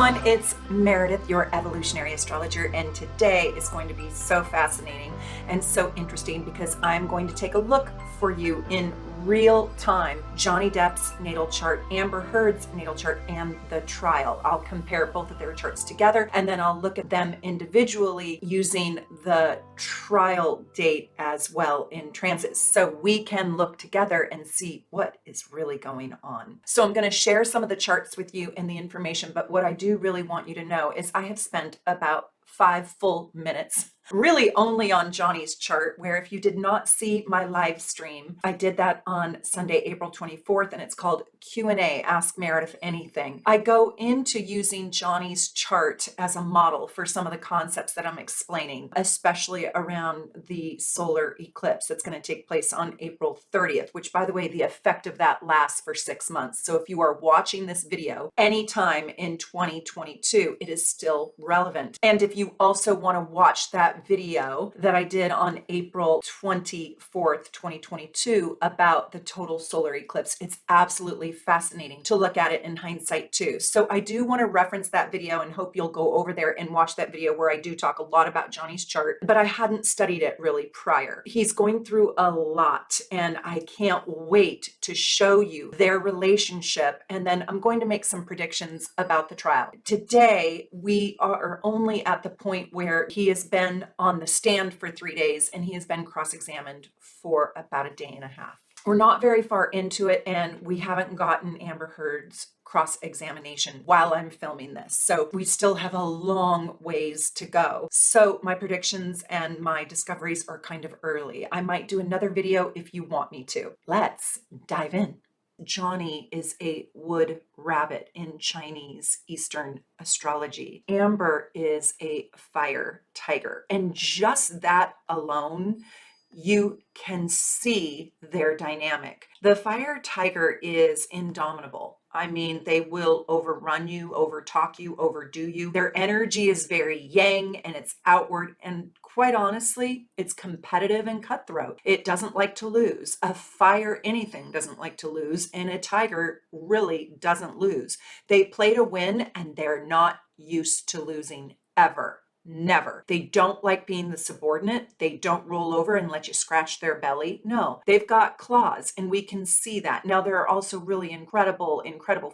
everyone, it's Meredith, your evolutionary astrologer, and today is going to be so fascinating and so interesting because I'm going to take a look for you in real time. Johnny Depp's natal chart, Amber Heard's natal chart, and the trial. I'll compare both of their charts together, and then I'll look at them individually using the trial date as well in transits, so we can look together and see what is really going on. So I'm going to share some of the charts with you and the information, but what I do really want you to know is I have spent about 5 full minutes really only on Johnny's chart, where if you did not see my live stream, I did that on Sunday, April 24th, and it's called Q&A, Ask Meredith Anything. I go into using Johnny's chart as a model for some of the concepts that I'm explaining, especially around the solar eclipse that's going to take place on April 30th, which, by the way, the effect of that lasts for 6 months. So if you are watching this video anytime in 2022, it is still relevant. And if you also want to watch that video that I did on April 24th, 2022 about the total solar eclipse, it's absolutely fascinating to look at it in hindsight too. So I do want to reference that video and hope you'll go over there and watch that video where I do talk a lot about Johnny's chart, but I hadn't studied it really prior. He's going through a lot and I can't wait to show you their relationship, and then I'm going to make some predictions about the trial. Today, we are only at the point where he has been on the stand for 3 days and he has been cross-examined for about a day and a half. We're not very far into it and we haven't gotten Amber Heard's cross-examination while I'm filming this. So we still have a long ways to go. So my predictions and my discoveries are kind of early. I might do another video if you want me to. Let's dive in. Johnny is a wood rabbit in Chinese Eastern astrology. Amber is a fire tiger. And just that alone, you can see their dynamic. The fire tiger is indomitable. I mean, they will overrun you, overtalk you, overdo you. Their energy is very yang and it's outward, and quite honestly, it's competitive and cutthroat. It doesn't like to lose. A fire anything doesn't like to lose, and a tiger really doesn't lose. They play to win and they're not used to losing ever. Never. They don't like being the subordinate. They don't roll over and let you scratch their belly. No, they've got claws, and we can see that. Now, there are also really incredible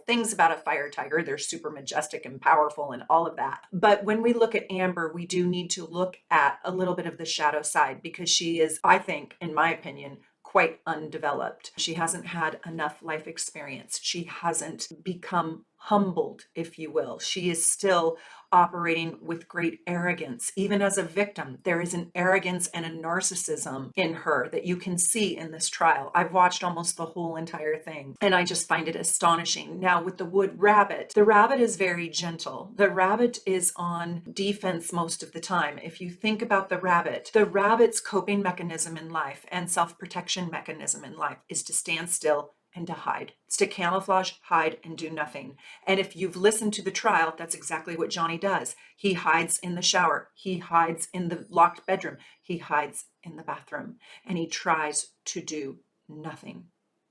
things about a fire tiger. They're super majestic and powerful and all of that. But when we look at Amber, we do need to look at a little bit of the shadow side, because she is, I think, in my opinion, quite undeveloped. She hasn't had enough life experience. She hasn't become humbled, if you will. She is still operating with great arrogance. Even as a victim, there is an arrogance and a narcissism in her that you can see in this trial. I've watched almost the whole entire thing, and I just find it astonishing. Now, with the wood rabbit, the rabbit is very gentle. The rabbit is on defense most of the time. If you think about the rabbit's coping mechanism in life and self-protection mechanism in life is to stand still and to hide. It's to camouflage, hide, and do nothing. And if you've listened to the trial, that's exactly what Johnny does. He hides in the shower. He hides in the locked bedroom. He hides in the bathroom. And he tries to do nothing.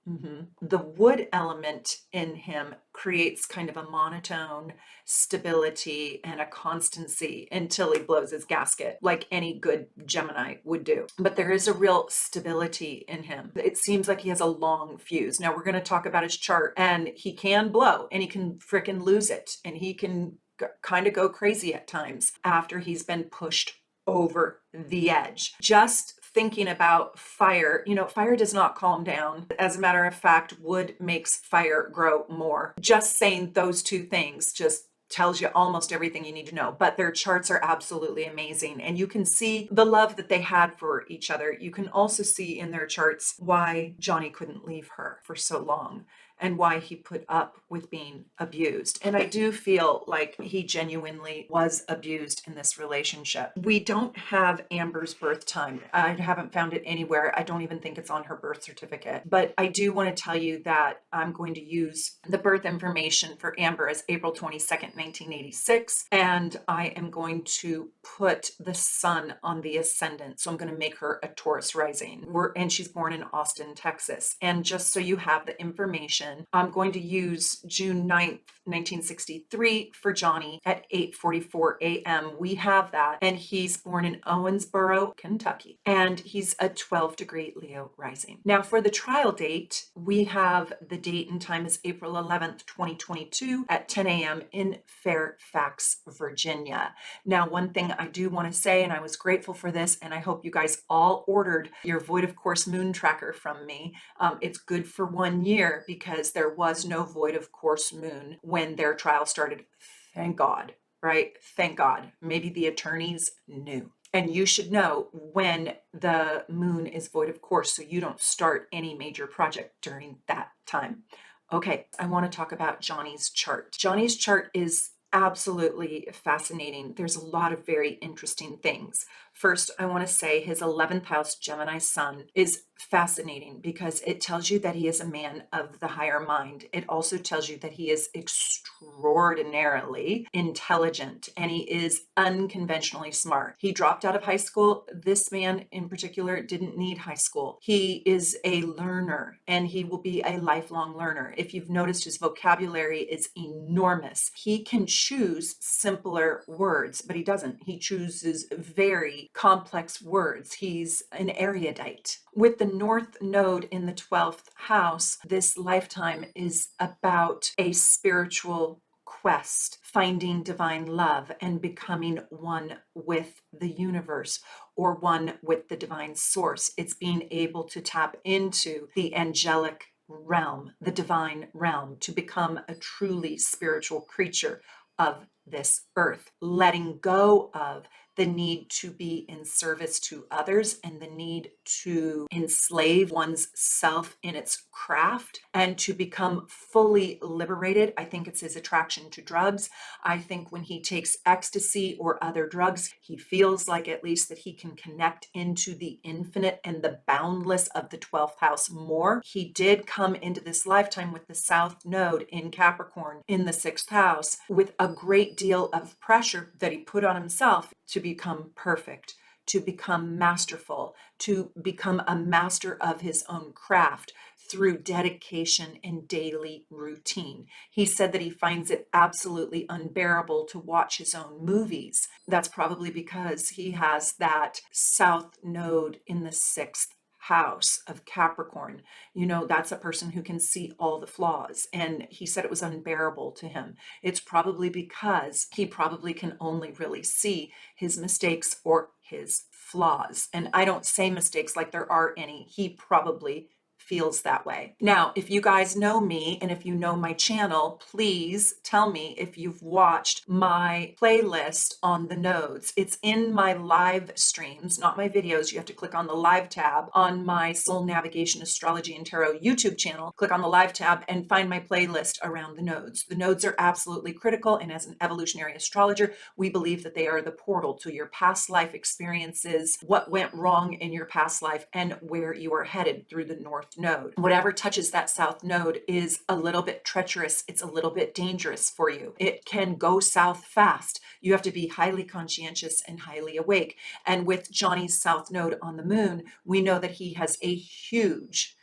The wood element in him creates kind of a monotone stability and a constancy until he blows his gasket, like any good Gemini would do. But there is a real stability in him. It seems like he has a long fuse. Now, we're going to talk about his chart, and he can blow and he can frickin' lose it, and he can kind of go crazy at times after he's been pushed over the edge. Just thinking about fire, fire does not calm down. As a matter of fact, wood makes fire grow more. Just saying those two things just tells you almost everything you need to know. But their charts are absolutely amazing, and you can see the love that they had for each other. You can also see in their charts why Johnny couldn't leave her for so long and why he put up with being abused. And I do feel like he genuinely was abused in this relationship. We don't have Amber's birth time. I haven't found it anywhere. I don't even think it's on her birth certificate. But I do want to tell you that I'm going to use the birth information for Amber as April 22nd, 1986. And I am going to put the sun on the ascendant. So I'm going to make her a Taurus rising. And she's born in Austin, Texas. And just so you have the information, information, I'm going to use June 9th, 1963 for Johnny at 8:44 a.m. We have that. And he's born in Owensboro, Kentucky. And he's a 12-degree Leo rising. Now for the trial date, we have the date and time is April 11th, 2022 at 10 a.m. in Fairfax, Virginia. Now, one thing I do want to say, and I was grateful for this, and I hope you guys all ordered your Void of Course moon tracker from me. It's good for 1 year because there was no Void of Course moon when their trial started. Thank God, right? Thank God. Maybe the attorneys knew. And you should know when the moon is void of course, so you don't start any major project during that time. Okay, I want to talk about Johnny's chart. Johnny's chart is absolutely fascinating. There's a lot of very interesting things. First, I want to say his 11th house Gemini sun is fascinating because it tells you that he is a man of the higher mind. It also tells you that he is extraordinarily intelligent and he is unconventionally smart. He dropped out of high school. This man in particular didn't need high school. He is a learner and he will be a lifelong learner. If you've noticed, his vocabulary is enormous. He can choose simpler words, but he doesn't. He chooses very complex words. He's an erudite. With the North Node in the 12th house, this lifetime is about a spiritual quest, finding divine love and becoming one with the universe or one with the divine source. It's being able to tap into the angelic realm, the divine realm, to become a truly spiritual creature of this earth, letting go of the need to be in service to others and the need to enslave one's self in its craft and to become fully liberated. I think it's his attraction to drugs. I think when he takes ecstasy or other drugs, he feels like at least that he can connect into the infinite and the boundless of the 12th house more. He did come into this lifetime with the South Node in Capricorn in the 6th house with a great deal of pressure that he put on himself to become perfect, to become masterful, to become a master of his own craft through dedication and daily routine. He said that he finds it absolutely unbearable to watch his own movies. That's probably because he has that South Node in the 6th house of Capricorn. You know, that's a person who can see all the flaws. And he said it was unbearable to him. It's probably because he probably can only really see his mistakes or his flaws. And I don't say mistakes like there are any. He probably feels that way. Now, if you guys know me and if you know my channel, please tell me if you've watched my playlist on the nodes. It's in my live streams, not my videos. You have to click on the live tab on my Soul Navigation Astrology and Tarot YouTube channel. Click on the live tab and find my playlist around the nodes. The nodes are absolutely critical, and as an evolutionary astrologer, we believe that they are the portal to your past life experiences, what went wrong in your past life, and where you are headed through the North Node. Whatever touches that South Node is a little bit treacherous. It's a little bit dangerous for you. It can go south fast. You have to be highly conscientious and highly awake. And with Johnny's South Node on the moon, we know that he has a huge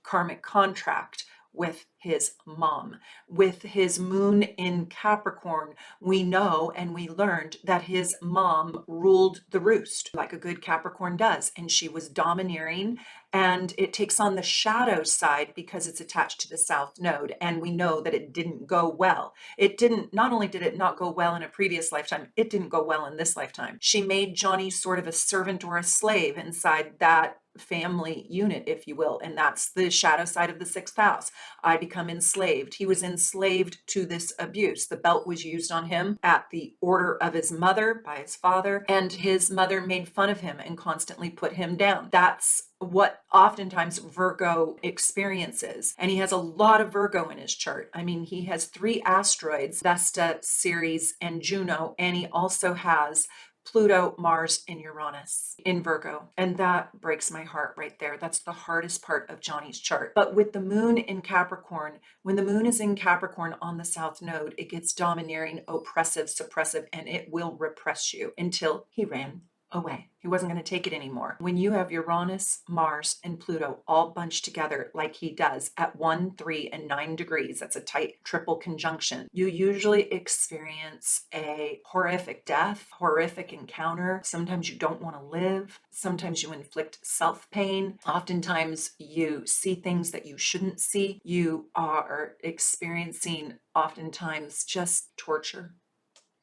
karmic contract with his mom. With his moon in Capricorn, we know and we learned that his mom ruled the roost like a good Capricorn does, and she was domineering, and it takes on the shadow side because it's attached to the South Node, and we know that it didn't go well. Not only did it not go well in a previous lifetime, it didn't go well in this lifetime. She made Johnny sort of a servant or a slave inside that family unit, if you will, and that's the shadow side of the 6th house. I become enslaved. He was enslaved to this abuse. The belt was used on him at the order of his mother by his father, and his mother made fun of him and constantly put him down. That's what oftentimes Virgo experiences. And he has a lot of Virgo in his chart. I mean, he has 3 asteroids, Vesta, Ceres, and Juno, and he also has Pluto, Mars, and Uranus in Virgo. And that breaks my heart right there. That's the hardest part of Johnny's chart. But with the moon in Capricorn, when the moon is in Capricorn on the South Node, it gets domineering, oppressive, suppressive, and it will repress you until he ran away. He wasn't going to take it anymore. When you have Uranus, Mars, and Pluto all bunched together like he does at 1, 3, and 9 degrees, that's a tight triple conjunction, you usually experience a horrific death, horrific encounter. Sometimes you don't want to live. Sometimes you inflict self-pain. Oftentimes you see things that you shouldn't see. You are experiencing oftentimes just torture.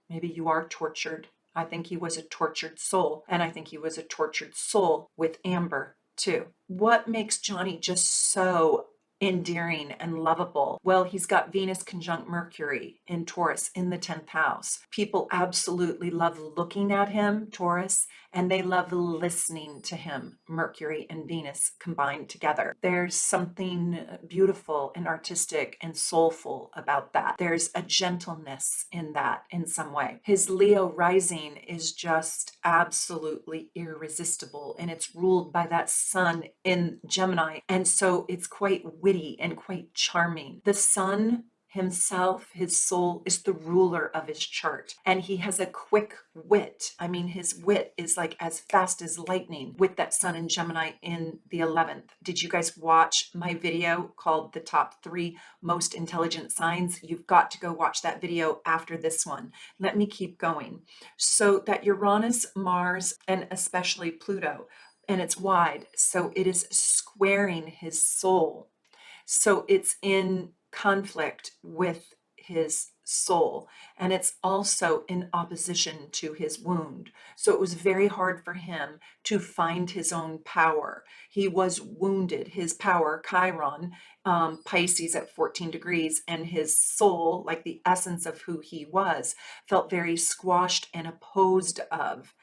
Maybe you are tortured. I think he was a tortured soul, and I think he was a tortured soul with Amber too. What makes Johnny just so endearing and lovable? Well, he's got Venus conjunct Mercury in Taurus in the 10th house. People absolutely love looking at him, Taurus, and they love listening to him, Mercury and Venus combined together. There's something beautiful and artistic and soulful about that. There's a gentleness in that in some way. His Leo rising is just absolutely irresistible, and it's ruled by that sun in Gemini, and so it's quite witty and quite charming. The sun himself, his soul, is the ruler of his chart, and he has a quick wit. I mean, his wit is like as fast as lightning with that sun in Gemini in the 11th. Did you guys watch my video called The Top 3 Most Intelligent Signs? You've got to go watch that video after this one. Let me keep going. So that Uranus, Mars, and especially Pluto, and it's wide, so it is squaring his soul. So it's in conflict with his soul, and it's also in opposition to his wound. So it was very hard for him to find his own power. He was wounded. His power, Chiron, Pisces at 14 degrees, and his soul, like the essence of who he was, felt very squashed and opposed of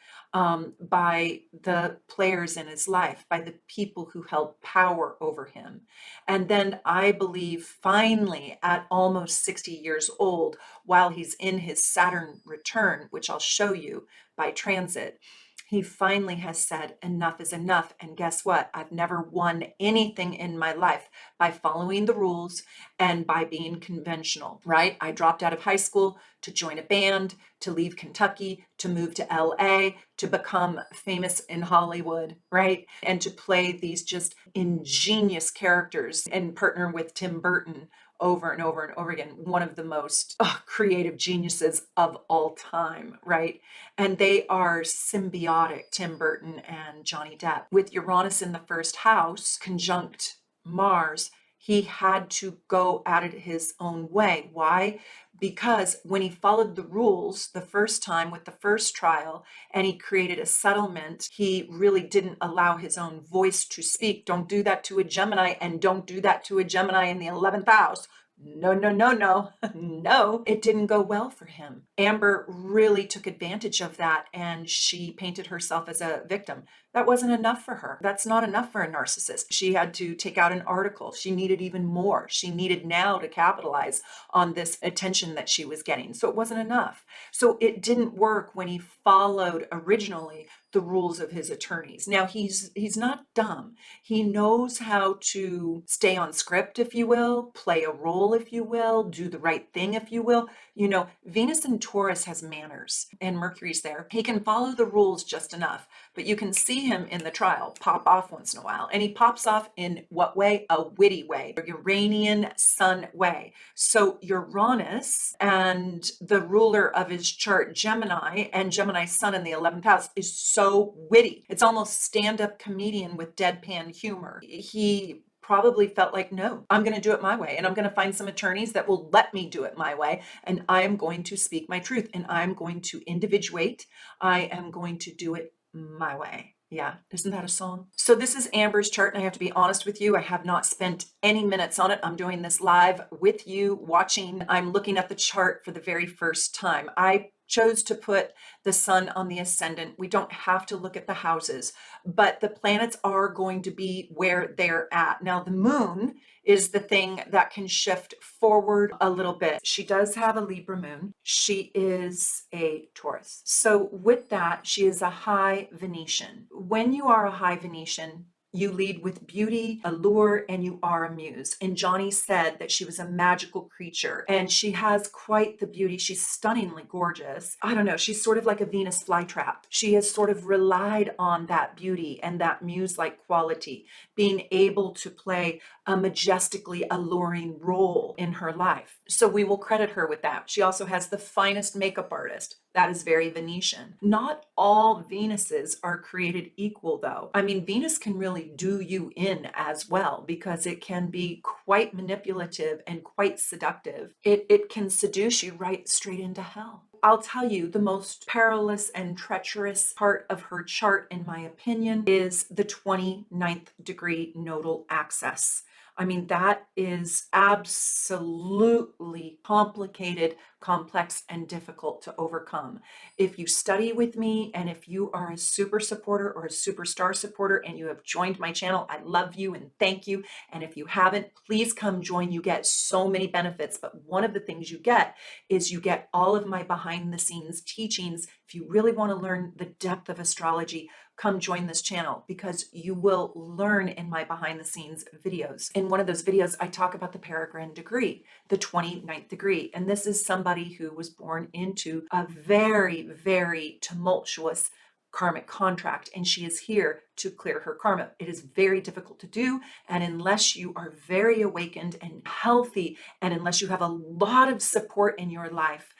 by the players in his life, by the people who held power over him. And then I believe finally at almost 60 years old, while he's in his Saturn return, which I'll show you by transit, he finally has said enough is enough. And guess what? I've never won anything in my life by following the rules and by being conventional, right? I dropped out of high school to join a band, to leave Kentucky, to move to LA, to become famous in Hollywood, right? And to play these just ingenious characters and partner with Tim Burton over and over and over again, one of the most creative geniuses of all time, right? And they are symbiotic, Tim Burton and Johnny Depp. With Uranus in the first house, conjunct Mars, he had to go at it his own way. Why? Because when he followed the rules the first time with the first trial and he created a settlement, he really didn't allow his own voice to speak. Don't do that to a Gemini, and don't do that to a Gemini in the 11th house. No, no, no, no, no. It didn't go well for him. Amber really took advantage of that, and she painted herself as a victim. That wasn't enough for her. That's not enough for a narcissist. She had to take out an article. She needed even more. She needed now to capitalize on this attention that she was getting. So it wasn't enough. So it didn't work when he followed originally the rules of his attorneys. Now he's not dumb. He knows how to stay on script, if you will, play a role, if you will, do the right thing, if you will. You know, Venus in Taurus has manners, and Mercury's there. He can follow the rules just enough, but you can see him in the trial pop off once in a while. And he pops off in what way? A witty way, a Uranian sun way. So Uranus and the ruler of his chart, Gemini, and Gemini's sun in the 11th house is so witty. It's almost stand-up comedian with deadpan humor. He probably felt like, no, I'm going to do it my way, and I'm going to find some attorneys that will let me do it my way, and I'm going to speak my truth, and I'm going to individuate. I am going to do it my way. Yeah, isn't that a song? So this is Amber's chart, and I have to be honest with you, I have not spent any minutes on it. I'm doing this live with you watching. I'm looking at the chart for the very first time. I chose to put the sun on the ascendant. We don't have to look at the houses, but the planets are going to be where they're at. Now, the moon is the thing that can shift forward a little bit. She does have a Libra moon. She is a Taurus. So with that, she is a high Venetian. When you are a high Venetian, You lead with beauty, allure, and you are a muse. And Johnny said that she was a magical creature and she has quite the beauty. She's stunningly gorgeous. I don't know. She's sort of like a Venus flytrap. She has sort of relied on that beauty and that muse-like quality, being able to play a majestically alluring role in her life. So we will credit her with that. She also has the finest makeup artist. That is very Venetian. Not all Venuses are created equal, though. I mean, Venus can really do you in as well because it can be quite manipulative and quite seductive. It can seduce you right straight into hell. I'll tell you, the most perilous and treacherous part of her chart, in my opinion, is the 29th degree nodal axis. I mean, that is absolutely complicated, complex, and difficult to overcome. If you study with me and if you are a super supporter or a superstar supporter and you have joined my channel, I love you and thank you. And if you haven't, please come join. You get so many benefits, but one of the things you get is you get all of my behind the scenes teachings. If you really want to learn the depth of astrology, come join this channel because you will learn in my behind the scenes videos. In one of those videos, I talk about the peregrine degree, the 29th degree. And this is somebody who was born into a very, very tumultuous karmic contract, and she is here to clear her karma. It is very difficult to do, and unless you are very awakened and healthy, and unless you have a lot of support in your life,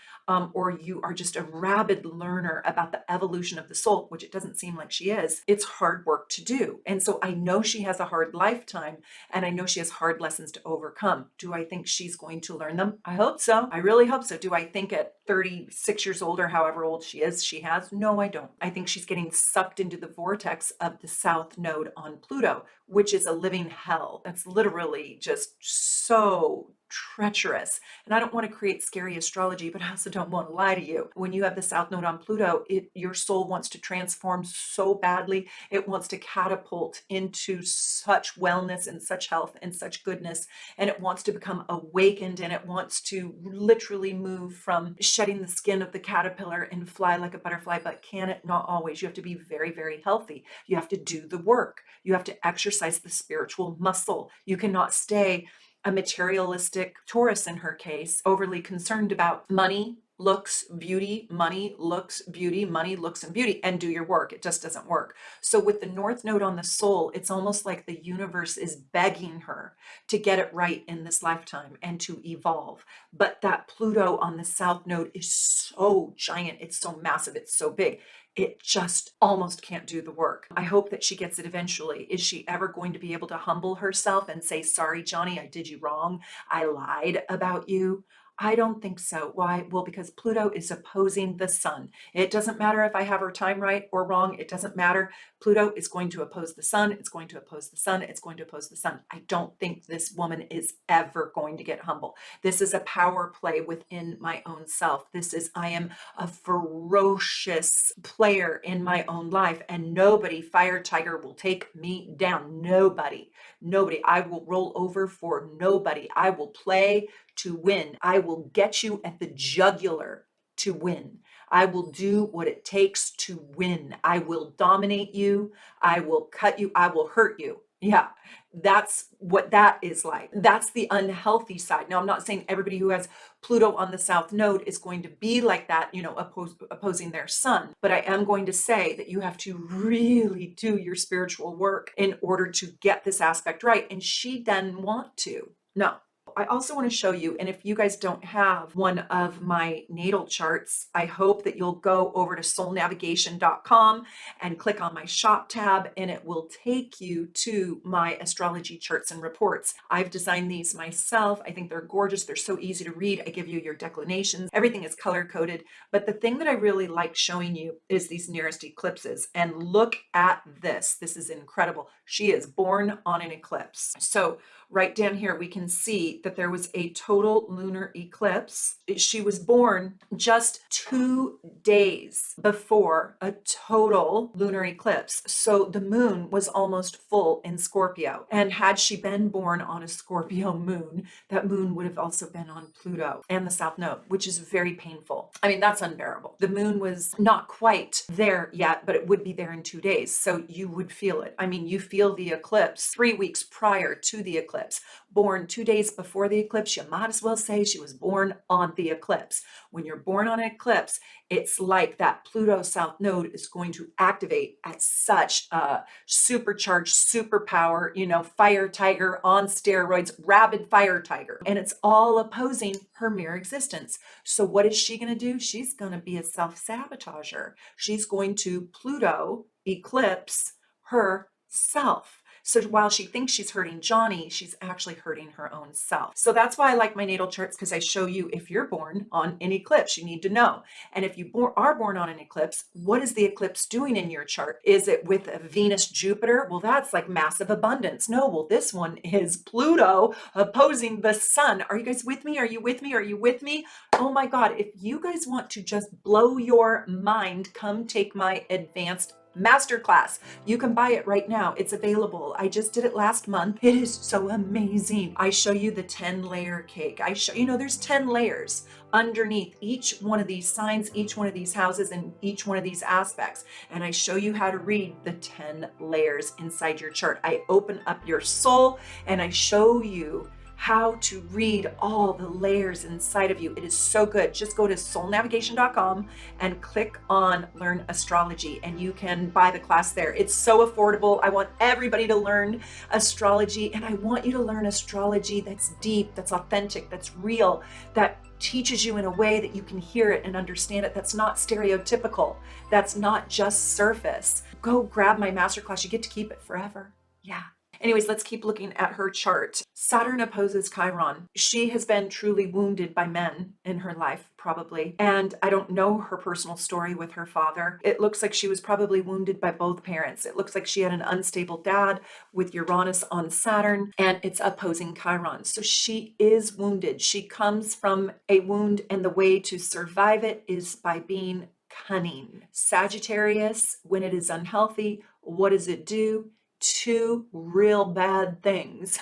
or you are just a rabid learner about the evolution of the soul, which it doesn't seem like she is, it's hard work to do. And so I know she has a hard lifetime, and I know she has hard lessons to overcome. Do I think she's going to learn them? I hope so. I really hope so. Do I think at 36 years old or however old she is, she has? No, I don't. I think she's getting sucked into the vortex of the South Node on Pluto, which is a living hell. That's literally just so treacherous. And I don't want to create scary astrology, but I also don't want to lie to you. When you have the South Node on Pluto, your soul wants to transform so badly. It wants to catapult into such wellness and such health and such goodness. And it wants to become awakened, and it wants to literally move from shedding the skin of the caterpillar and fly like a butterfly. But can it? Not always. You have to be very, very healthy. You have to do the work. You have to exercise the spiritual muscle. You cannot stay a materialistic Taurus, in her case, overly concerned about money, looks, beauty, money, looks, beauty, money, looks, and beauty, and do your work. It just doesn't work. So with the North Node on the soul, it's almost like the universe is begging her to get it right in this lifetime and to evolve. But that Pluto on the South Node is so giant. It's so massive. It's so big. It just almost can't do the work. I hope that she gets it eventually. Is she ever going to be able to humble herself and say, sorry, Johnny, I did you wrong. I lied about you. I don't think so. Why? Well, because Pluto is opposing the sun. It doesn't matter if I have her time right or wrong. It doesn't matter. Pluto is going to oppose the sun. It's going to oppose the sun. It's going to oppose the sun. I don't think this woman is ever going to get humble. This is a power play within my own self. I am a ferocious player in my own life, and nobody, fire tiger, will take me down. Nobody. I will roll over for nobody. I will play to win. I will get you at the jugular to win. I will do what it takes to win. I will dominate you. I will cut you. I will hurt you. Yeah, that's what that is like. That's the unhealthy side. Now, I'm not saying everybody who has Pluto on the South Node is going to be like that, opposing their sun. But I am going to say that you have to really do your spiritual work in order to get this aspect right. And she doesn't want to. No. I also want to show you, and if you guys don't have one of my natal charts, I hope that you'll go over to soulnavigation.com and click on my shop tab, and it will take you to my astrology charts and reports. I've designed these myself. I think they're gorgeous. They're so easy to read. I give you your declinations. Everything is color coded. But the thing that I really like showing you is these nearest eclipses. And look at this. This is incredible. She is born on an eclipse. So right down here, we can see that there was a total lunar eclipse. She was born just 2 days before a total lunar eclipse. So the moon was almost full in Scorpio. And had she been born on a Scorpio moon, that moon would have also been on Pluto and the South Node, which is very painful. I mean, that's unbearable. The moon was not quite there yet, but it would be there in 2 days. So you would feel it. I mean, you feel the eclipse 3 weeks prior to the eclipse. Born 2 days before the eclipse, you might as well say she was born on the eclipse. When you're born on an eclipse, it's like that Pluto South Node is going to activate at such a supercharged superpower, fire tiger on steroids, rabid fire tiger. And it's all opposing her mere existence. So what is she going to do? She's going to be a self-sabotager. She's going to Pluto eclipse herself. So while she thinks she's hurting Johnny, she's actually hurting her own self. So that's why I like my natal charts, because I show you if you're born on an eclipse, you need to know. And if you are born on an eclipse, what is the eclipse doing in your chart? Is it with a Venus, Jupiter? Well, that's like massive abundance. No, well, this one is Pluto opposing the sun. Are you guys with me? Are you with me? Are you with me? Oh my God, if you guys want to just blow your mind, come take my advanced masterclass. You can buy it right now. It's available. I just did it last month. It is so amazing. I show you the 10-layer cake. I show, there's 10 layers underneath each one of these signs, each one of these houses, and each one of these aspects. And I show you how to read the 10 layers inside your chart. I open up your soul and I show you how to read all the layers inside of you. It is so good. Just go to soulnavigation.com and click on Learn Astrology, and you can buy the class there. It's so affordable. I want everybody to learn astrology, and I want you to learn astrology that's deep, that's authentic, that's real, that teaches you in a way that you can hear it and understand it. That's not stereotypical. That's not just surface. Go grab my masterclass. You get to keep it forever. Yeah. Anyways, let's keep looking at her chart. Saturn opposes Chiron. She has been truly wounded by men in her life, probably. And I don't know her personal story with her father. It looks like she was probably wounded by both parents. It looks like she had an unstable dad with Uranus on Saturn, and it's opposing Chiron. So she is wounded. She comes from a wound, and the way to survive it is by being cunning. Sagittarius, when it is unhealthy, what does it do? Two real bad things.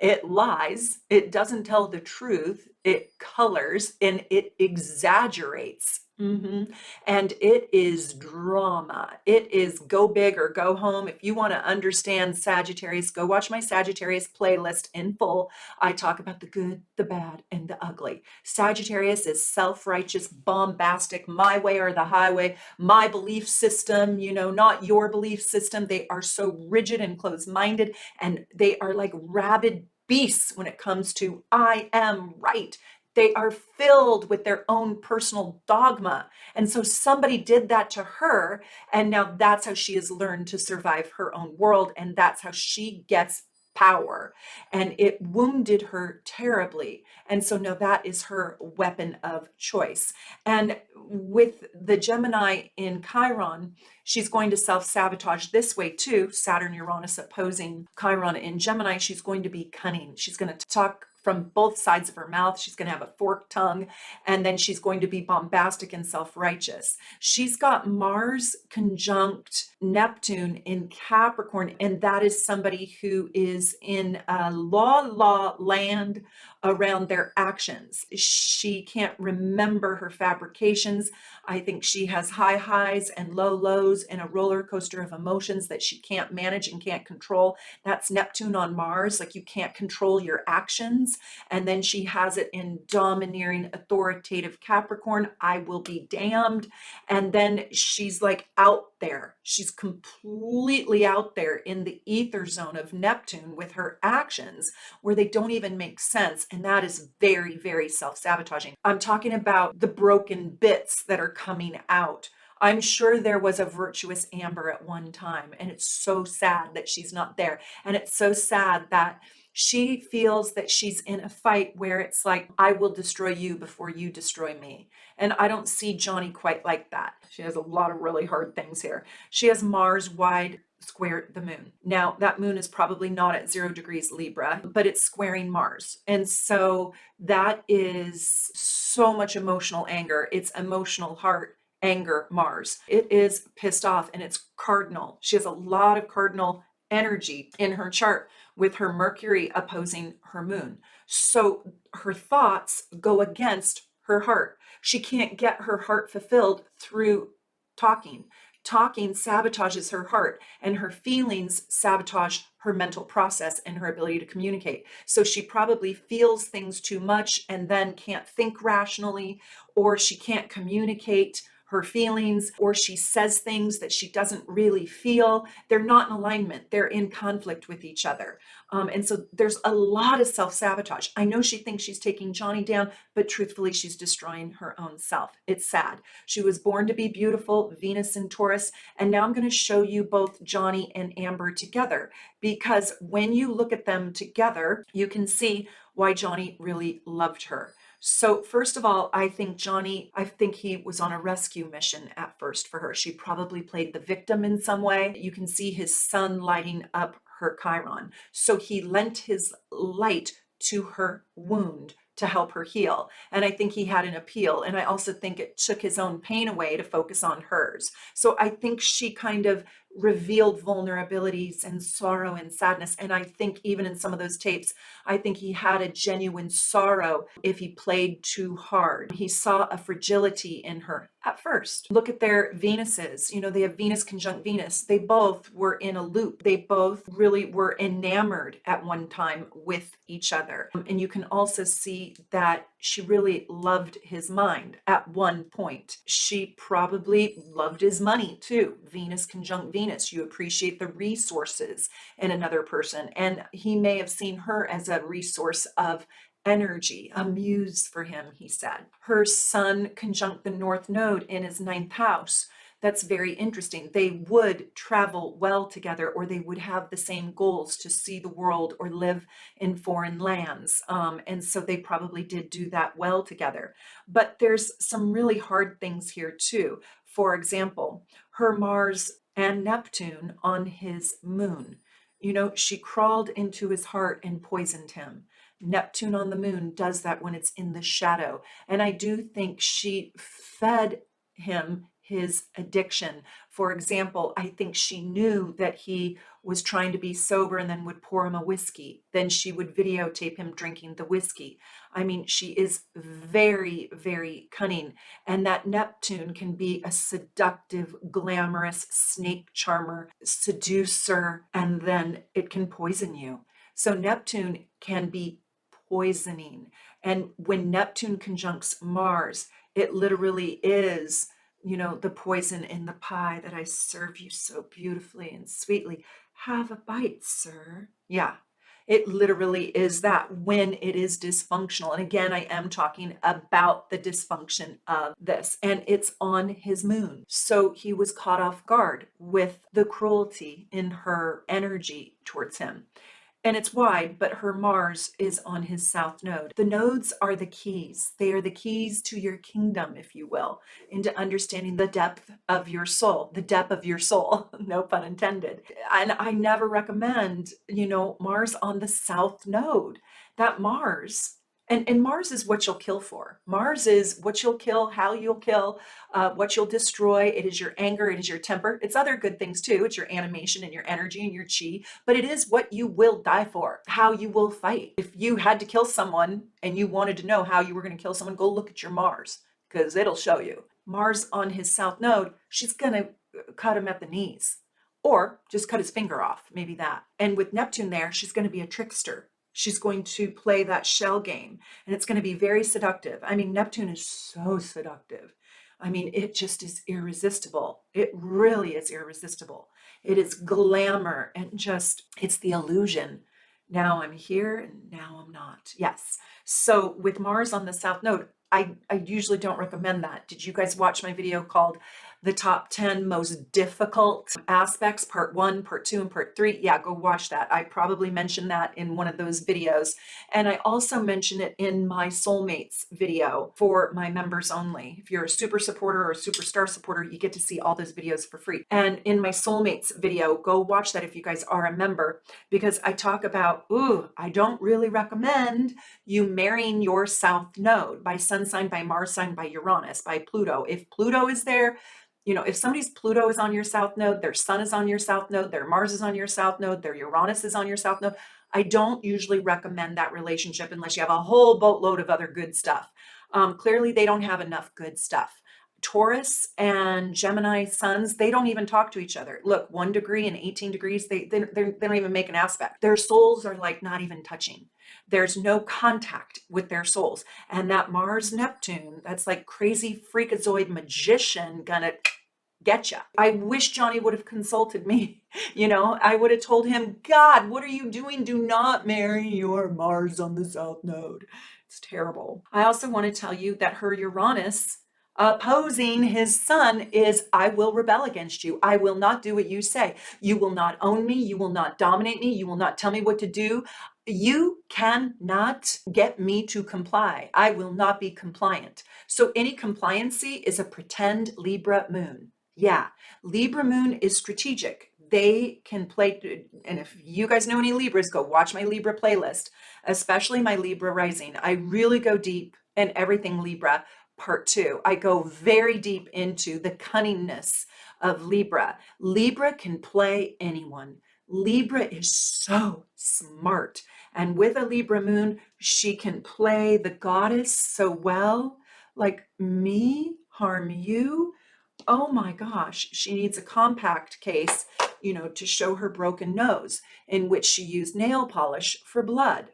It lies, it doesn't tell the truth, it colors, and it exaggerates. And it is drama. It is go big or go home. If you want to understand Sagittarius, go watch my Sagittarius playlist in full. I talk about the good, the bad, and the ugly. Sagittarius is self-righteous, bombastic, my way or the highway, my belief system, not your belief system. They are so rigid and closed-minded, and they are like rabid beasts when it comes to I am right. They are filled with their own personal dogma. And so somebody did that to her. And now that's how she has learned to survive her own world. And that's how she gets power. And it wounded her terribly. And so now that is her weapon of choice. And with the Gemini in Chiron, she's going to self-sabotage this way too. Saturn, Uranus opposing Chiron in Gemini. She's going to be cunning. She's going to talk from both sides of her mouth. She's going to have a forked tongue, and then she's going to be bombastic and self-righteous. She's got Mars conjunct Neptune in Capricorn, and that is somebody who is in a law land around their actions. She can't remember her fabrications. I think she has high highs and low lows and a roller coaster of emotions that she can't manage and can't control. That's Neptune on Mars. Like, you can't control your actions. And then she has it in domineering, authoritative Capricorn. I will be damned. And then she's like out there. She's completely out there in the ether zone of Neptune with her actions where they don't even make sense. And that is very, very self-sabotaging. I'm talking about the broken bits that are coming out. I'm sure there was a virtuous Amber at one time, and it's so sad that she's not there. And it's so sad that She feels that she's in a fight where it's like, I will destroy you before you destroy me. And I don't see Johnny quite like that. She has a lot of really hard things here. She has Mars wide square the moon. Now, that moon is probably not at 0 degrees Libra, but it's squaring Mars. And so that is so much emotional anger. It's emotional heart anger Mars. It is pissed off and it's cardinal. She has a lot of cardinal energy in her chart with her Mercury opposing her moon. So her thoughts go against her heart. She can't get her heart fulfilled through talking. Talking sabotages her heart, and her feelings sabotage her mental process and her ability to communicate. So she probably feels things too much and then can't think rationally, or she can't communicate her feelings, or she says things that she doesn't really feel. They're not in alignment. They're in conflict with each other. And so there's a lot of self-sabotage. I know she thinks she's taking Johnny down, but truthfully, she's destroying her own self. It's sad. She was born to be beautiful, Venus in Taurus. And now I'm going to show you both Johnny and Amber together, because when you look at them together, you can see why Johnny really loved her. So first of all, I think he was on a rescue mission at first for her. She probably played the victim in some way. You can see his sun lighting up her Chiron. So he lent his light to her wound to help her heal. And I think he had an appeal. And I also think it took his own pain away to focus on hers. So I think she kind of revealed vulnerabilities and sorrow and sadness. And I think even in some of those tapes, I think he had a genuine sorrow if he played too hard. He saw a fragility in her at first. Look at their Venuses. You know, they have Venus conjunct Venus. They both were in a loop. They both really were enamored at one time with each other. And you can also see that she really loved his mind at one point. She probably loved his money too. Venus conjunct Venus. You appreciate the resources in another person. And he may have seen her as a resource of energy, a muse for him, he said. Her sun conjunct the North Node in his 9th house. That's very interesting. They would travel well together, or they would have the same goals to see the world or live in foreign lands. And so they probably did do that well together. But there's some really hard things here too. For example, her Mars and Neptune on his moon. You know, she crawled into his heart and poisoned him. Neptune on the moon does that when it's in the shadow. And I do think she fed him his addiction. For example, I think she knew that he was trying to be sober and then would pour him a whiskey. Then she would videotape him drinking the whiskey. I mean, she is very, very cunning. And that Neptune can be a seductive, glamorous snake charmer, seducer, and then it can poison you. So Neptune can be poisoning. And when Neptune conjuncts Mars, it literally is, you know, the poison in the pie that I serve you so beautifully and sweetly. Have a bite, sir. Yeah, it literally is that when it is dysfunctional. And again, I am talking about the dysfunction of this, and it's on his moon. So he was caught off guard with the cruelty in her energy towards him. And it's wide, but her Mars is on his south node. The nodes are the keys. They are the keys to your kingdom, if you will, into understanding the depth of your soul, the depth of your soul, no pun intended. And I never recommend, you know, Mars on the south node. That Mars, and Mars is what you'll kill for. Mars is what you'll kill, how you'll kill, what you'll destroy. It is your anger, it is your temper. It's other good things too. It's your animation and your energy and your chi, but it is what you will die for, how you will fight. If you had to kill someone and you wanted to know how you were going to kill someone, go look at your Mars, because it'll show you. Mars on his south node, she's going to cut him at the knees, or just cut his finger off, maybe that. And with Neptune there, she's going to be a trickster. She's going to play that shell game, and it's going to be very seductive. I mean, Neptune is so seductive. I mean, it just is irresistible. It really is irresistible. It is glamour and just, it's the illusion. Now I'm here and now I'm not. Yes. So with Mars on the south node, I usually don't recommend that. Did you guys watch my video called the top 10 most difficult aspects, part 1, part 2, and part 3? Yeah, go watch that. I probably mentioned that in one of those videos. And I also mentioned it in my soulmates video for my members only. If you're a super supporter or a superstar supporter, you get to see all those videos for free. And in my soulmates video, go watch that if you guys are a member, because I talk about, I don't really recommend you marrying your south node by sun sign, by Mars sign, by Uranus, by Pluto. If Pluto is there, if somebody's Pluto is on your south node, their sun is on your south node, their Mars is on your south node, their Uranus is on your south node, I don't usually recommend that relationship unless you have a whole boatload of other good stuff. Clearly, they don't have enough good stuff. Taurus and Gemini suns, they don't even talk to each other. Look, 1 degree and 18 degrees, they don't even make an aspect. Their souls are like not even touching. There's no contact with their souls. And that Mars Neptune, that's like crazy freakazoid magician gonna get you. I wish Johnny would have consulted me. I would have told him, God, what are you doing? Do not marry your Mars on the south node. It's terrible. I also want to tell you that her Uranus opposing his sun is, I will rebel against you. I will not do what you say. You will not own me. You will not dominate me. You will not tell me what to do. You cannot get me to comply. I will not be compliant. So any compliancy is a pretend Libra moon. Yeah, Libra moon is strategic. They can play, and if you guys know any Libras, go watch my Libra playlist, especially my Libra rising. I really go deep in everything Libra. Part 2, I go very deep into the cunningness of Libra. Libra can play anyone. Libra is so smart. And with a Libra moon, she can play the goddess so well. Like, me harm you? Oh my gosh, she needs a compact case, to show her broken nose, in which she used nail polish for blood.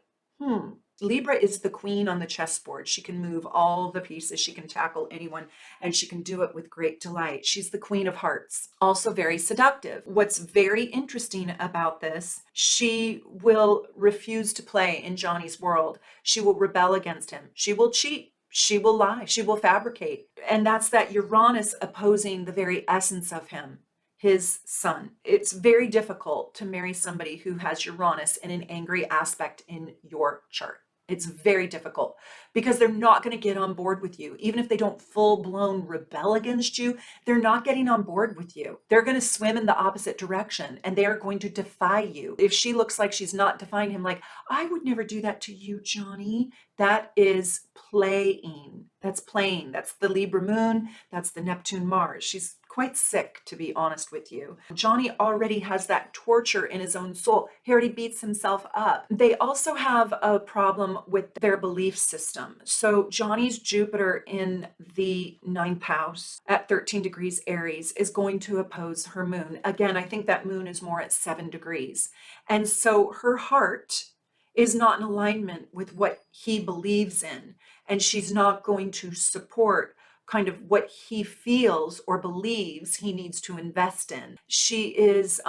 Libra is the queen on the chessboard. She can move all the pieces. She can tackle anyone, and she can do it with great delight. She's the queen of hearts. Also very seductive. What's very interesting about this, she will refuse to play in Johnny's world. She will rebel against him. She will cheat. She will lie. She will fabricate. And that's that Uranus opposing the very essence of him, his sun. It's very difficult to marry somebody who has Uranus in an angry aspect in your chart. It's very difficult because they're not going to get on board with you. Even if they don't full-blown rebel against you, they're not getting on board with you. They're going to swim in the opposite direction, and they are going to defy you. If she looks like she's not defying him, like, I would never do that to you, Johnny, that is playing. That's playing. That's the Libra moon. That's the Neptune Mars. She's quite sick, to be honest with you. Johnny already has that torture in his own soul. He already beats himself up. They also have a problem with their belief system. So Johnny's Jupiter in the 9th house at 13 degrees Aries is going to oppose her moon. Again, I think that moon is more at 7 degrees. And so her heart is not in alignment with what he believes in. And she's not going to support kind of what he feels or believes he needs to invest in. She is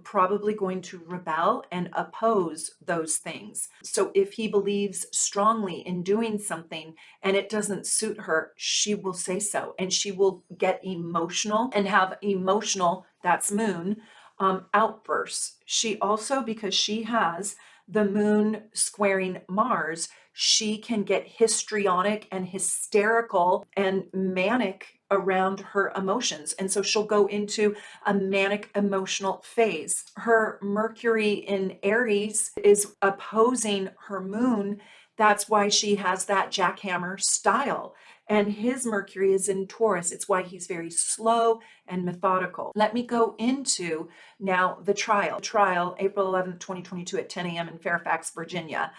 probably going to rebel and oppose those things. So if he believes strongly in doing something and it doesn't suit her, she will say so. And she will get emotional and have emotional, that's moon, outbursts. She also, because she has the moon squaring Mars, she can get histrionic and hysterical and manic around her emotions. And so she'll go into a manic emotional phase. Her Mercury in Aries is opposing her moon. That's why she has that jackhammer style. And his Mercury is in Taurus. It's why he's very slow and methodical. Let me go into now the trial. Trial, April 11th, 2022 at 10 a.m. in Fairfax, Virginia.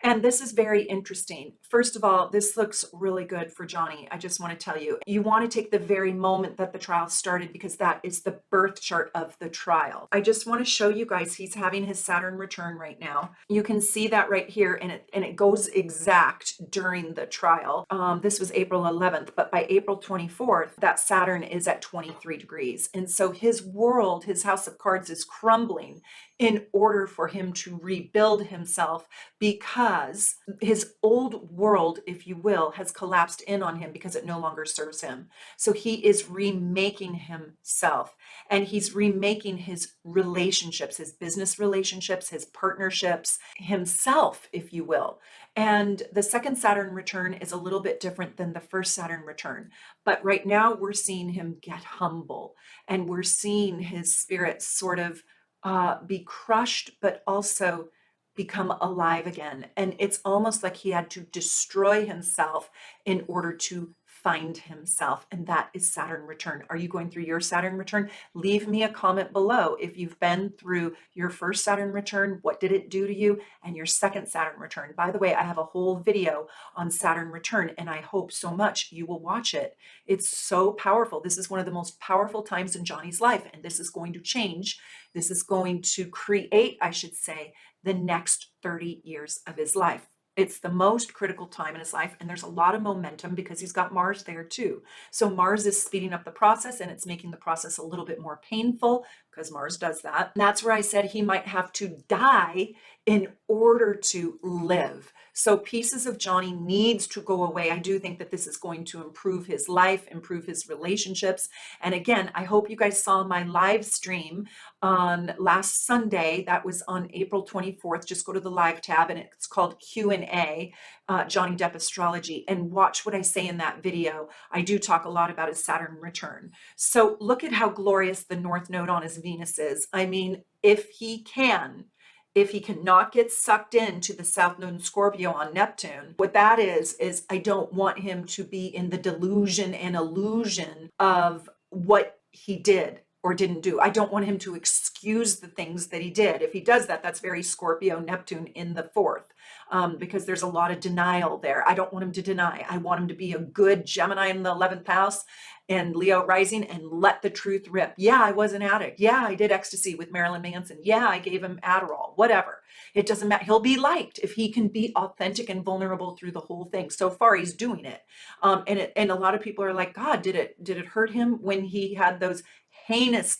And this is very interesting. First of all, this looks really good for Johnny. I just want to tell you, you want to take the very moment that the trial started because that is the birth chart of the trial. I just want to show you guys, he's having his Saturn return right now. You can see that right here, and it goes exact during the trial. This was April 11th, but by April 24th, that Saturn is at 23 degrees. And so his world, his house of cards is crumbling in order for him to rebuild himself because because his old world, if you will, has collapsed in on him because it no longer serves him. So he is remaking himself, and he's remaking his relationships, his business relationships, his partnerships, himself, if you will. And the second Saturn return is a little bit different than the first Saturn return. But right now we're seeing him get humble, and we're seeing his spirit sort of be crushed, but also become alive again. And it's almost like he had to destroy himself in order to find himself. And that is Saturn return. Are you going through your Saturn return? Leave me a comment below. If you've been through your first Saturn return, what did it do to you? And your second Saturn return. By the way, I have a whole video on Saturn return, and I hope so much you will watch it. It's so powerful. This is one of the most powerful times in Johnny's life, and this is going to change. This is going to create, I should say, the next 30 years of his life. It's the most critical time in his life, and there's a lot of momentum because he's got Mars there too. So Mars is speeding up the process, and it's making the process a little bit more painful because Mars does that. And that's where I said he might have to die in order to live. So pieces of Johnny needs to go away. I do think that this is going to improve his life, improve his relationships. And again, I hope you guys saw my live stream on last Sunday. That was on April 24th. Just go to the live tab, and it's called Q&A, Johnny Depp Astrology, and watch what I say in that video. I do talk a lot about his Saturn return. So look at how glorious the North Node on his Venus is. I mean, if he cannot get sucked into the South Node in Scorpio on Neptune, what that is I don't want him to be in the delusion and illusion of what he did or didn't do. I don't want him to excuse the things that he did. If he does that, that's very Scorpio Neptune in the fourth, because there's a lot of denial there. I don't want him to deny. I want him to be a good Gemini in the 11th house and Leo rising and let the truth rip. Yeah, I was an addict. Yeah, I did ecstasy with Marilyn Manson. Yeah, I gave him Adderall, whatever. It doesn't matter. He'll be liked if he can be authentic and vulnerable through the whole thing. So far, he's doing it. And a lot of people are like, God, did it hurt him when he had those heinous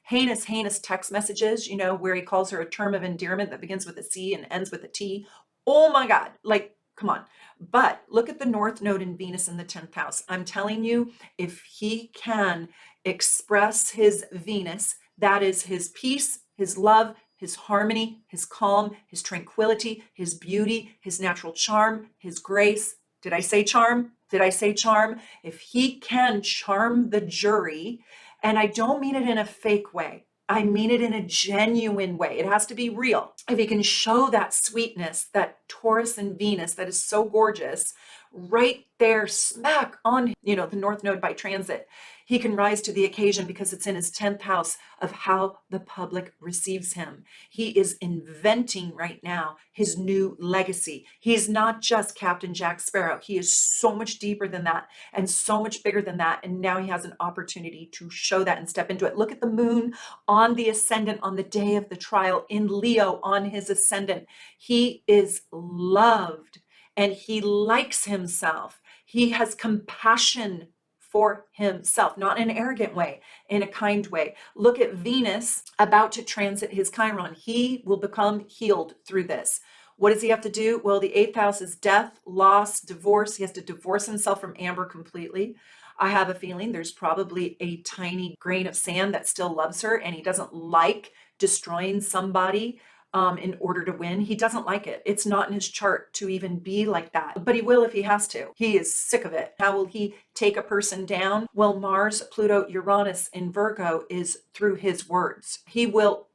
text messages, you know, where he calls her a term of endearment that begins with a C and ends with a T? Oh my God, like, come on. But look at the North Node in Venus in the 10th house. I'm telling you, if he can express his Venus, that is his peace, his love, his harmony, his calm, his tranquility, his beauty, his natural charm, his grace. Did I say charm? Did I say charm? If he can charm the jury, and I don't mean it in a fake way, I mean it in a genuine way. It has to be real. If he can show that sweetness, that Taurus and Venus that is so gorgeous, right there, smack on, you know, the North Node by transit, he can rise to the occasion because it's in his 10th house of how the public receives him. He is inventing right now his new legacy. He's not just Captain Jack Sparrow. He is so much deeper than that and so much bigger than that. And now he has an opportunity to show that and step into it. Look at the moon on the ascendant on the day of the trial in Leo on his ascendant. He is loved and he likes himself. He has compassion for himself, not in an arrogant way, in a kind way. Look at Venus about to transit his Chiron. He will become healed through this. What does he have to do? Well, the 8th house is death, loss, divorce. He has to divorce himself from Amber completely. I have a feeling there's probably a tiny grain of sand that still loves her, and he doesn't like destroying somebody in order to win. He doesn't like it. It's not in his chart to even be like that, but he will if he has to. He is sick of it. How will he take a person down? Well, Mars, Pluto, Uranus in Virgo is through his words. He will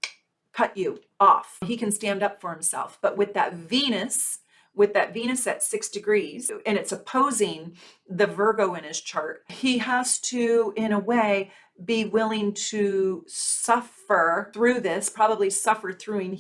cut you off. He can stand up for himself. But with that Venus at 6 degrees, and it's opposing the Virgo in his chart, he has to, in a way, be willing to suffer through this, probably suffer through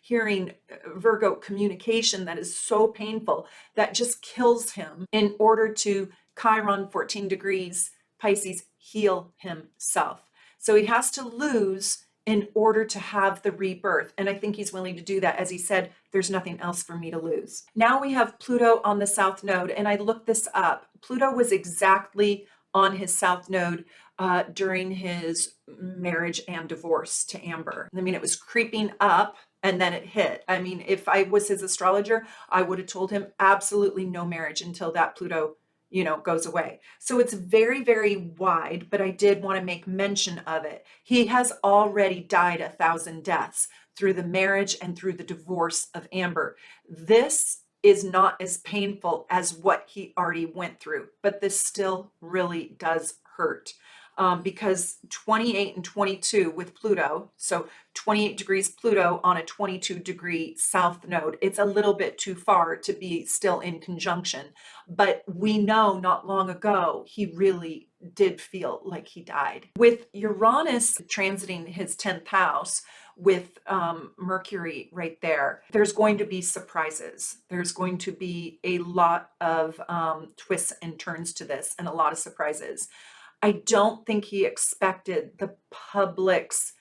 hearing Virgo communication that is so painful that just kills him in order to Chiron 14 degrees Pisces heal himself. So he has to lose in order to have the rebirth. And I think he's willing to do that. As he said, there's nothing else for me to lose. Now we have Pluto on the South Node, and I looked this up. Pluto was exactly on his South Node during his marriage and divorce to Amber. I mean, it was creeping up And then it hit. I mean, if I was his astrologer, I would have told him absolutely no marriage until that Pluto, goes away. So it's very, very wide, but I did want to make mention of it. He has already died 1,000 deaths through the marriage and through the divorce of Amber. This is not as painful as what he already went through, but this still really does hurt. Because 28 and 22 with Pluto, so 28 degrees Pluto on a 22-degree south node, it's a little bit too far to be still in conjunction. But we know not long ago, he really did feel like he died. With Uranus transiting his 10th house, with Mercury right there, there's going to be surprises. There's going to be a lot of twists and turns to this and a lot of surprises. I don't think he expected the public's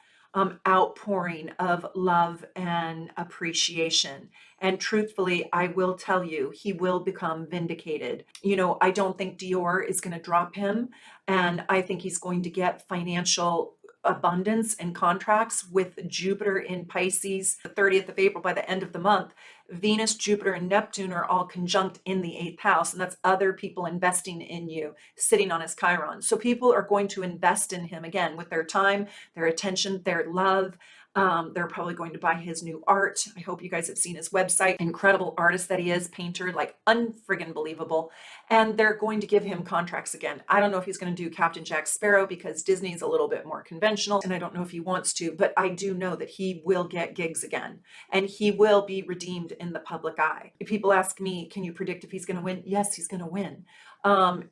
outpouring of love and appreciation. And truthfully, I will tell you, he will become vindicated. I don't think Dior is going to drop him. And I think he's going to get financial abundance and contracts with Jupiter in Pisces, the 30th of April. By the end of the month, Venus, Jupiter, and Neptune are all conjunct in the 8th house, and that's other people investing in you, sitting on his Chiron. So people are going to invest in him again with their time, their attention, their love. They're probably going to buy his new art. I hope you guys have seen his website. Incredible artist that he is, painter, like unfriggin' believable. And they're going to give him contracts again. I don't know if he's going to do Captain Jack Sparrow because Disney's a little bit more conventional, and I don't know if he wants to, but I do know that he will get gigs again, and he will be redeemed in the public eye. If people ask me, can you predict if he's going to win? Yes, he's going to win.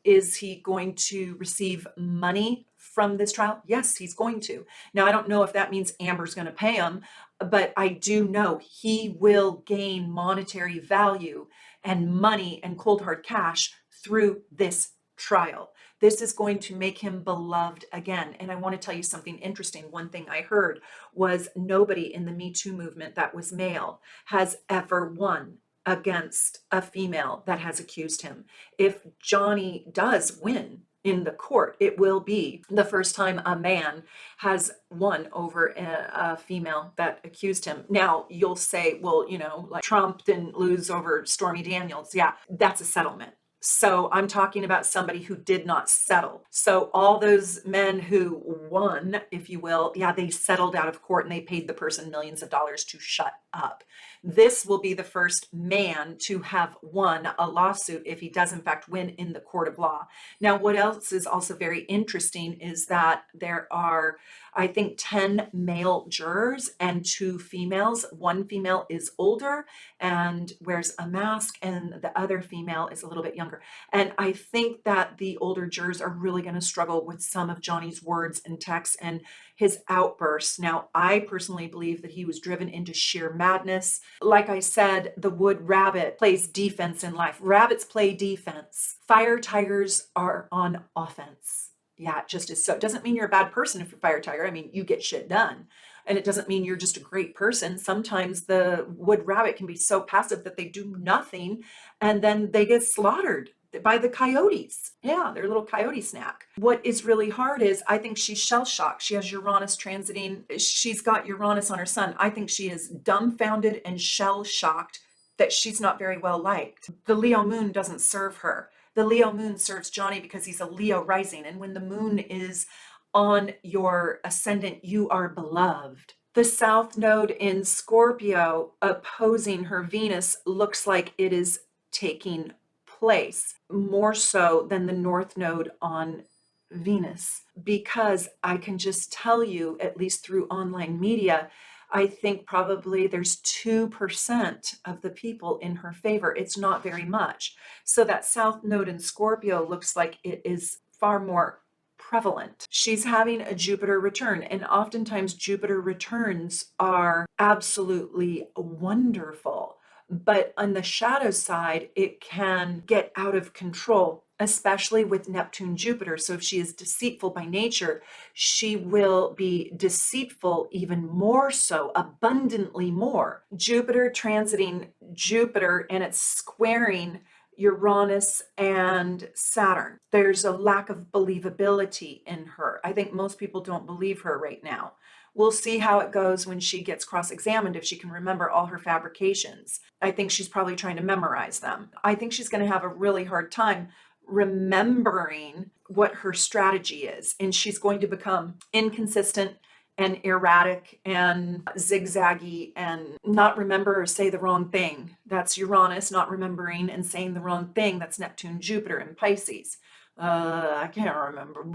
Is he going to receive money from this trial? Yes, he's going to. Now, I don't know if that means Amber's going to pay him, but I do know he will gain monetary value and money and cold hard cash through this trial. This is going to make him beloved again. And I want to tell you something interesting. One thing I heard was nobody in the Me Too movement that was male has ever won against a female that has accused him. If Johnny does win in the court, it will be the first time a man has won over a female that accused him. Now, you'll say, well, like Trump didn't lose over Stormy Daniels. Yeah, that's a settlement. So I'm talking about somebody who did not settle. So all those men who won, if you will, yeah, they settled out of court and they paid the person millions of dollars to shut up. This will be the first man to have won a lawsuit if he does in fact win in the court of law. Now, what else is also very interesting is that there are, I think, 10 male jurors and 2 females. One female is older and wears a mask, and the other female is a little bit younger. And I think that the older jurors are really going to struggle with some of Johnny's words and texts and his outbursts. Now, I personally believe that he was driven into sheer madness. Like I said, the wood rabbit plays defense in life. Rabbits play defense. Fire tigers are on offense. Yeah, it just is so. It doesn't mean you're a bad person if you're a fire tiger. I mean, you get shit done. And it doesn't mean you're just a great person. Sometimes the wood rabbit can be so passive that they do nothing and then they get slaughtered by the coyotes. Yeah, their little coyote snack. What is really hard is I think she's shell-shocked. She has Uranus transiting. She's got Uranus on her sun. I think she is dumbfounded and shell-shocked that she's not very well liked. The Leo moon doesn't serve her. The Leo moon serves Johnny because he's a Leo rising. And when the moon is on your ascendant, you are beloved. The South Node in Scorpio opposing her Venus looks like it is taking place more so than the North Node on Venus, because I can just tell you, at least through online media, I think probably there's 2% of the people in her favor. It's not very much. So that South Node in Scorpio looks like it is far more prevalent. She's having a Jupiter return, and oftentimes Jupiter returns are absolutely wonderful. But on the shadow side, it can get out of control, especially with Neptune Jupiter. So if she is deceitful by nature, she will be deceitful even more so, abundantly more. Jupiter transiting Jupiter, and it's squaring Uranus and Saturn. There's a lack of believability in her. I think most people don't believe her right now. We'll see how it goes when she gets cross-examined, if she can remember all her fabrications. I think she's probably trying to memorize them. I think she's going to have a really hard time remembering what her strategy is, and she's going to become inconsistent and erratic and zigzaggy and not remember or say the wrong thing. That's Uranus, not remembering and saying the wrong thing. That's Neptune, Jupiter, and Pisces. I can't remember.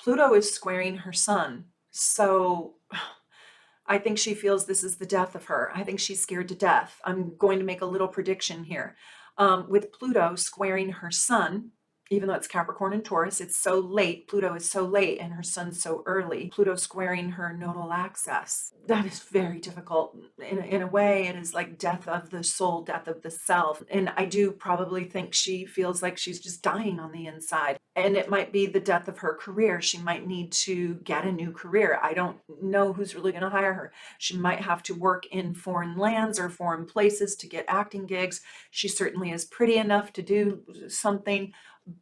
Pluto is squaring her sun. So I think she feels this is the death of her. I think she's scared to death. I'm going to make a little prediction here. With Pluto squaring her sun, even though it's Capricorn and Taurus, it's so late. Pluto is so late and her sun's so early. Pluto squaring her nodal axis. That is very difficult. In a way, it is like death of the soul, death of the self. And I do probably think she feels like she's just dying on the inside. And it might be the death of her career. She might need to get a new career. I don't know who's really going to hire her. She might have to work in foreign lands or foreign places to get acting gigs. She certainly is pretty enough to do something,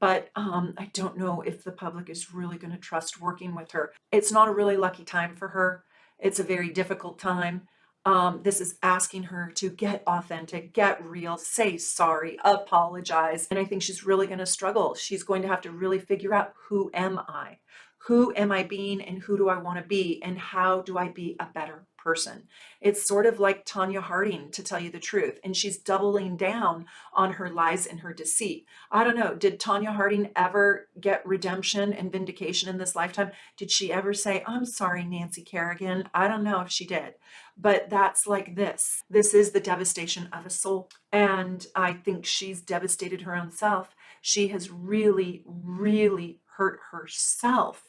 but I don't know if the public is really going to trust working with her. It's not a really lucky time for her. It's a very difficult time. This is asking her to get authentic, get real, say sorry, apologize. And I think she's really going to struggle. She's going to have to really figure out, who am I? Who am I being, and who do I want to be? And how do I be a better person? It's sort of like Tanya Harding, to tell you the truth. And she's doubling down on her lies and her deceit. I don't know. Did Tanya Harding ever get redemption and vindication in this lifetime? Did she ever say, I'm sorry, Nancy Kerrigan? I don't know if she did. But that's like this. This is the devastation of a soul. And I think she's devastated her own self. She has really, really hurt herself.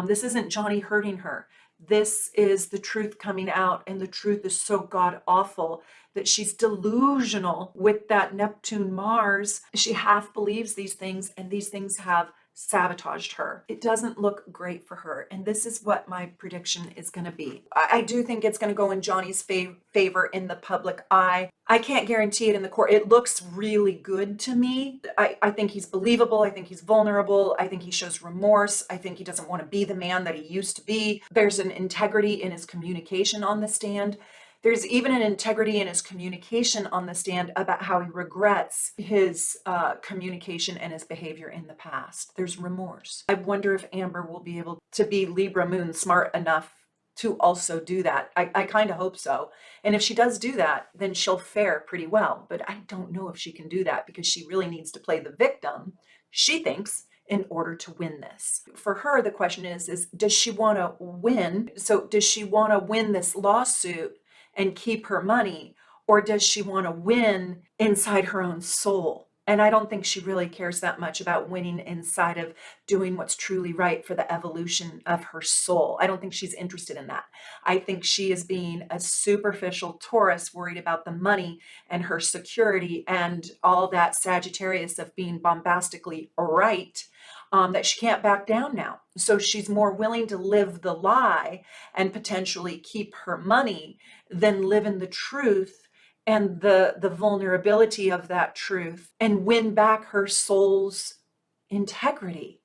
This isn't Johnny hurting her. This is the truth coming out, and the truth is so god awful that she's delusional with that Neptune Mars. She half believes these things, and these things have sabotaged her. It doesn't look great for her, and this is what my prediction is going to be. I do think it's going to go in Johnny's favor in the public eye. I can't guarantee it in the court. It looks really good to me. I think he's believable. I think he's vulnerable. I think he shows remorse. I think he doesn't want to be the man that he used to be. There's an integrity in his communication on the stand. There's even an integrity in his communication on the stand about how he regrets his communication and his behavior in the past. There's remorse. I wonder if Amber will be able to be Libra moon smart enough to also do that. I kind of hope so. And if she does do that, then she'll fare pretty well. But I don't know if she can do that, because she really needs to play the victim, she thinks, in order to win this. For her, the question is does she want to win? So does she want to win this lawsuit and keep her money, or does she want to win inside her own soul? And I don't think she really cares that much about winning inside of doing what's truly right for the evolution of her soul. I don't think she's interested in that. I think she is being a superficial Taurus, worried about the money and her security and all that Sagittarius of being bombastically right, that she can't back down now. So she's more willing to live the lie and potentially keep her money than live in the truth and the vulnerability of that truth and win back her soul's integrity.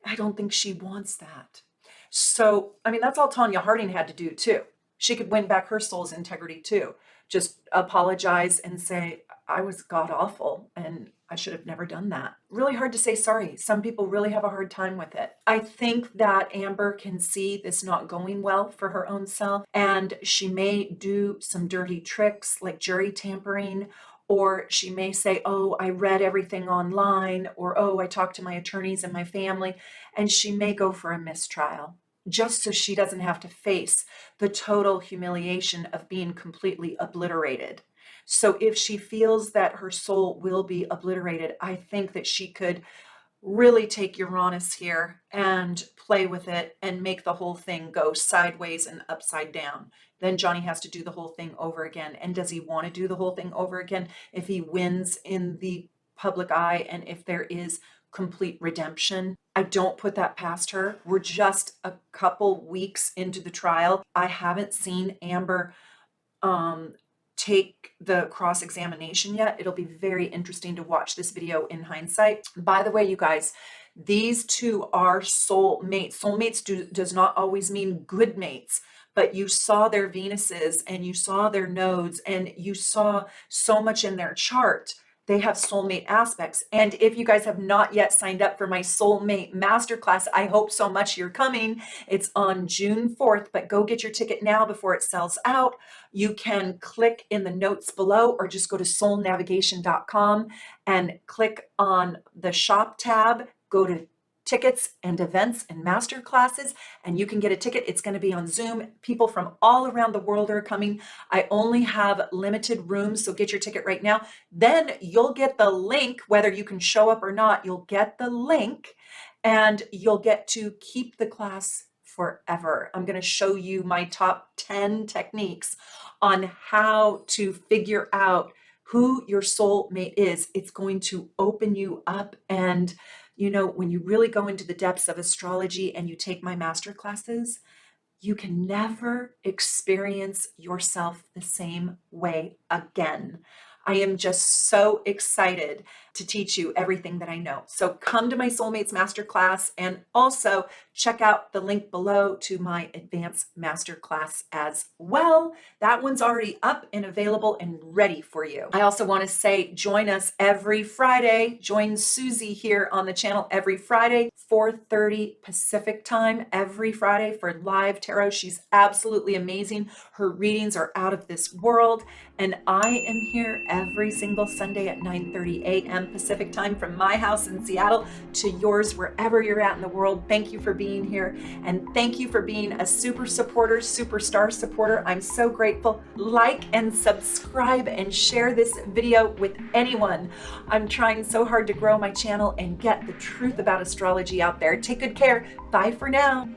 I don't think she wants that. So, I mean, that's all Tanya Harding had to do too. She could win back her soul's integrity too. Just apologize and say, I was god awful and I should have never done that. Really hard to say sorry. Some people really have a hard time with it. I think that Amber can see this not going well for her own self, and she may do some dirty tricks like jury tampering, or she may say, oh, I read everything online, or oh, I talked to my attorneys and my family, and she may go for a mistrial, just so she doesn't have to face the total humiliation of being completely obliterated. So if she feels that her soul will be obliterated, I think that she could really take Uranus here and play with it and make the whole thing go sideways and upside down. Then Johnny has to do the whole thing over again. And does he want to do the whole thing over again if he wins in the public eye and if there is complete redemption? I don't put that past her. We're just a couple weeks into the trial. I haven't seen Amber take the cross-examination yet. It'll be very interesting to watch this video in hindsight. By the way, you guys, These two are soulmates. Soulmates does not always mean good mates, but you saw their Venuses and you saw their nodes and you saw so much in their chart. They have soulmate aspects. And if you guys have not yet signed up for my soulmate masterclass, I hope so much you're coming. It's on June 4th, but go get your ticket now before it sells out. You can click in the notes below or just go to soulnavigation.com and click on the shop tab, go to tickets and events and master classes, and you can get a ticket. It's going to be on Zoom. People from all around the world are coming. I only have limited rooms, so get your ticket right now. Then you'll get the link, whether you can show up or not, you'll get the link and you'll get to keep the class forever. I'm going to show you my top 10 techniques on how to figure out who your soulmate is. It's going to open you up. And you know, when you really go into the depths of astrology and you take my master classes, you can never experience yourself the same way again. I am just so excited to teach you everything that I know. So come to my Soulmates Masterclass and also check out the link below to my Advanced Masterclass as well. That one's already up and available and ready for you. I also want to say, join us every Friday. Join Susie here on the channel every Friday, 4:30 Pacific time, every Friday for live tarot. She's absolutely amazing. Her readings are out of this world. And I am here every single Sunday at 9:30 a.m. Pacific time from my house in Seattle to yours wherever you're at in the world. Thank you for being here. And thank you for being a super supporter, superstar supporter. I'm so grateful. Like and subscribe and share this video with anyone. I'm trying so hard to grow my channel and get the truth about astrology out there. Take good care. Bye for now.